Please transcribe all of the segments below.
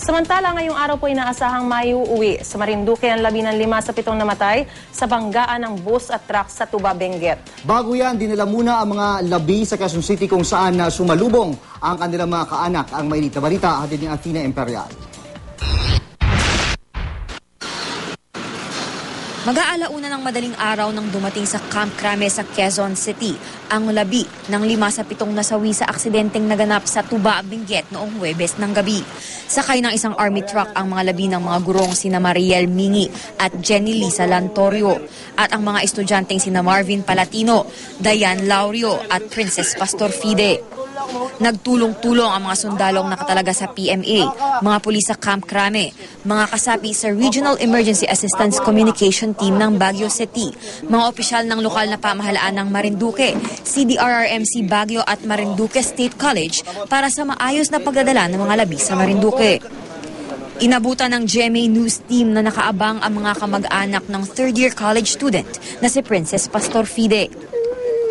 Samantala, ngayong araw po inaasahang maiuwi sa Marinduque ang 15 sa 7 namatay sa banggaan ng bus at truck sa Tuba, Benguet. Bago yan, dinala muna ang mga labi sa Quezon City kung saan sumalubong ang kanilang mga kaanak. Ang mainit na balita, hatid ni Athena Imperial. Mag-aalauna ng madaling araw nang dumating sa Camp Crame sa Quezon City ang labi ng 5 sa 7 nasawi sa aksidenteng naganap sa Tuba, Benguet noong Huwebes ng gabi. Sakay ng isang army truck ang mga labi ng mga gurong sina Mariel Mingi at Jenny Lisa Lantorio at ang mga estudyanteng sina Marvin Palatino, Diane Laurio at Princess Pastor Fide. Nagtulong-tulong ang mga sundalong nakatalaga sa PMA, mga pulis sa Camp Crame, mga kasapi sa Regional Emergency Assistance Communication Team ng Baguio City, mga opisyal ng lokal na pamahalaan ng Marinduque, CDRRMC Baguio at Marinduque State College para sa maayos na pagdadala ng mga labi sa Marinduque. Inabutan ng GMA News Team na nakaabang ang mga kamag-anak ng third-year college student na si Princess Pastor Fide.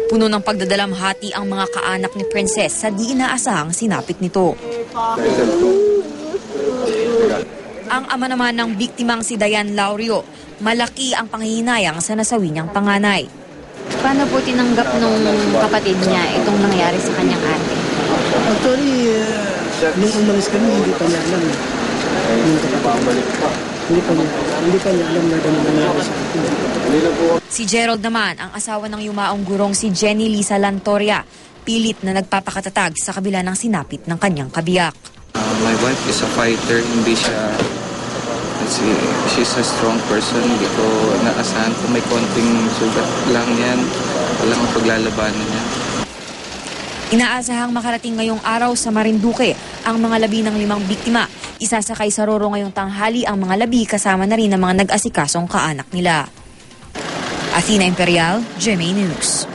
Puno ng pagdadalamhati ang mga kaanak ni Princess sa di inaasahang sinapit nito. Ang ama naman ng biktimang si Diane Laurio, malaki ang panghihinayang sa nasawi niyang panganay. Paano po tinanggap nung kapatid niya itong nangyari sa kanyang ate? Actually, nung umalis kami, hindi pa niya alam. Hindi pa niya alam na ganun nangyari sa atin. Si Gerald naman, ang asawa ng yumaong gurong si Jenny Lisa Lantoria, pilit na nagpapakatatag sa kabila ng sinapit ng kanyang kabiyak. My wife is a fighter, hindi siya, she's a strong person, hindi ko naasahan kung may konting sugat lang yan, walang paglalabanan niya. Inaasahang makarating ngayong araw sa Marinduque ang mga labi ng 5 biktima. Isasakay sa Roro ngayong tanghali ang mga labi kasama na rin ang mga nag-asikasong kaanak nila. Athena Imperial, GMA News.